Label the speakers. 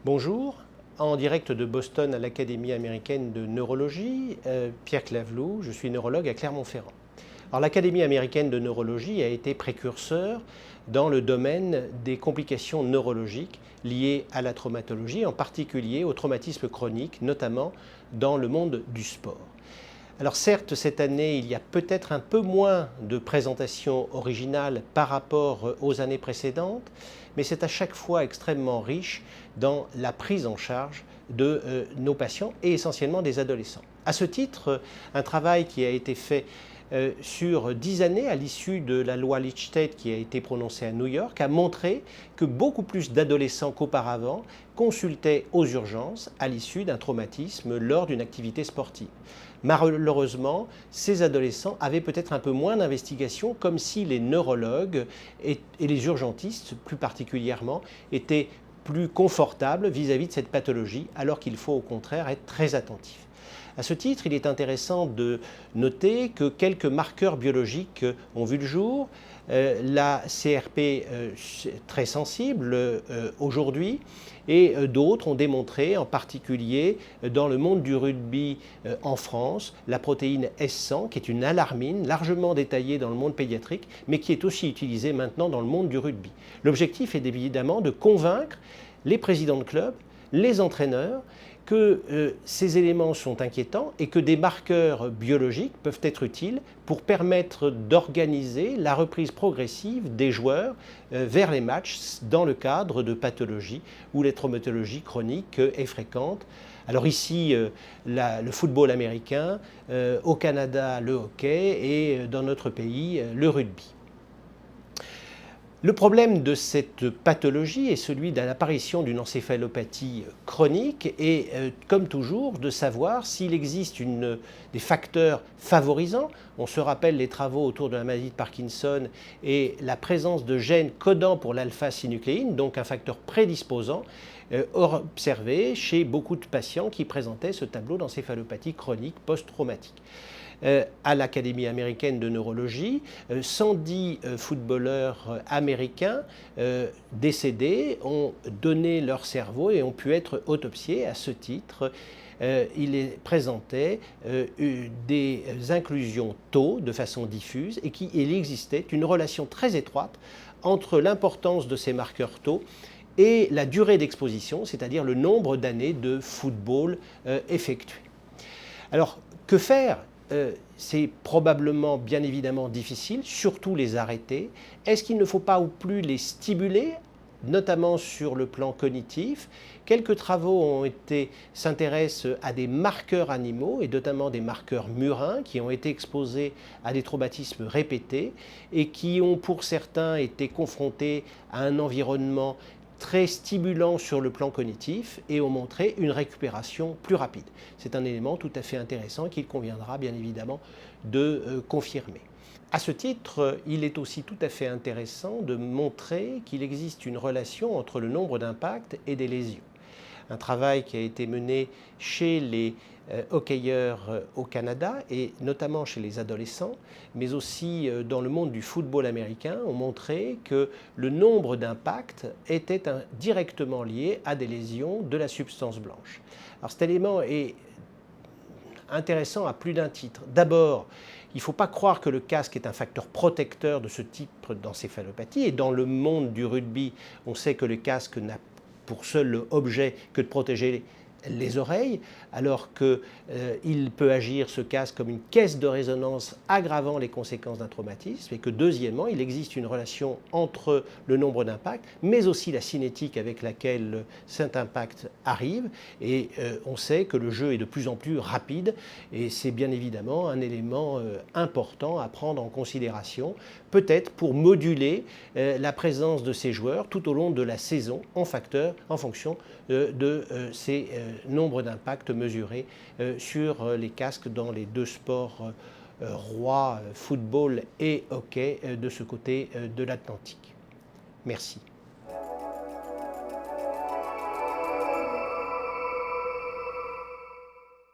Speaker 1: Bonjour, en direct de Boston à l'Académie américaine de neurologie, Pierre Claveloux, je suis neurologue à Clermont-Ferrand. Alors l'Académie américaine de neurologie a été précurseur dans le domaine des complications neurologiques liées à la traumatologie, en particulier au traumatisme chronique, notamment dans le monde du sport. Alors certes, cette année, il y a peut-être un peu moins de présentations originales par rapport aux années précédentes, mais c'est à chaque fois extrêmement riche dans la prise en charge de nos patients et essentiellement des adolescents. À ce titre, un travail qui a été fait sur 10 années à l'issue de la loi Lichtenstein qui a été prononcée à New York a montré que beaucoup plus d'adolescents qu'auparavant consultaient aux urgences à l'issue d'un traumatisme lors d'une activité sportive. Malheureusement, ces adolescents avaient peut-être un peu moins d'investigation, comme si les neurologues et les urgentistes, plus particulièrement, étaient plus confortables vis-à-vis de cette pathologie, alors qu'il faut au contraire être très attentif. À ce titre, il est intéressant de noter que quelques marqueurs biologiques ont vu le jour. La CRP très sensible aujourd'hui et d'autres ont démontré, en particulier dans le monde du rugby en France, la protéine S100 qui est une alarmine largement détaillée dans le monde pédiatrique mais qui est aussi utilisée maintenant dans le monde du rugby. L'objectif est évidemment de convaincre les présidents de clubs, les entraîneurs, que ces éléments sont inquiétants et que des marqueurs biologiques peuvent être utiles pour permettre d'organiser la reprise progressive des joueurs vers les matchs dans le cadre de pathologies où la traumatologie chronique est fréquente. Alors ici, le football américain, au Canada, le hockey et dans notre pays, le rugby. Le problème de cette pathologie est celui de l'apparition d'une encéphalopathie chronique et, comme toujours, de savoir s'il existe des facteurs favorisants. On se rappelle les travaux autour de la maladie de Parkinson et la présence de gènes codant pour l'alpha-synucléine, donc un facteur prédisposant, observé chez beaucoup de patients qui présentaient ce tableau d'encéphalopathie chronique post-traumatique. À l'Académie américaine de neurologie, 110 footballeurs américains décédés ont donné leur cerveau et ont pu être autopsiés. À ce titre, il présentait des inclusions taux de façon diffuse et qu'il existait une relation très étroite entre l'importance de ces marqueurs taux et la durée d'exposition, c'est-à-dire le nombre d'années de football effectué. Alors, que faire ? C'est probablement bien évidemment difficile, surtout les arrêter. Est-ce qu'il ne faut pas ou plus les stimuler, notamment sur le plan cognitif? Quelques travaux s'intéressent à des marqueurs animaux et notamment des marqueurs murins qui ont été exposés à des traumatismes répétés et qui ont pour certains été confrontés à un environnement très stimulant sur le plan cognitif et ont montré une récupération plus rapide. C'est un élément tout à fait intéressant qu'il conviendra bien évidemment de confirmer. À ce titre, il est aussi tout à fait intéressant de montrer qu'il existe une relation entre le nombre d'impacts et des lésions. Un travail qui a été mené chez les hockeyeurs au Canada et notamment chez les adolescents, mais aussi dans le monde du football américain, ont montré que le nombre d'impacts était directement lié à des lésions de la substance blanche. Alors cet élément est intéressant à plus d'un titre. D'abord, il ne faut pas croire que le casque est un facteur protecteur de ce type d'encéphalopathie. Et dans le monde du rugby, on sait que le casque n'a pour seul objet que de protéger les oreilles, alors qu'il peut agir, ce casque, comme une caisse de résonance aggravant les conséquences d'un traumatisme, et que deuxièmement, il existe une relation entre le nombre d'impacts, mais aussi la cinétique avec laquelle cet impact arrive, et on sait que le jeu est de plus en plus rapide, et c'est bien évidemment un élément important à prendre en considération, peut-être pour moduler la présence de ces joueurs tout au long de la saison en fonction de ces nombre d'impacts mesurés sur les casques dans les deux sports rois, football et hockey, de ce côté de l'Atlantique. Merci.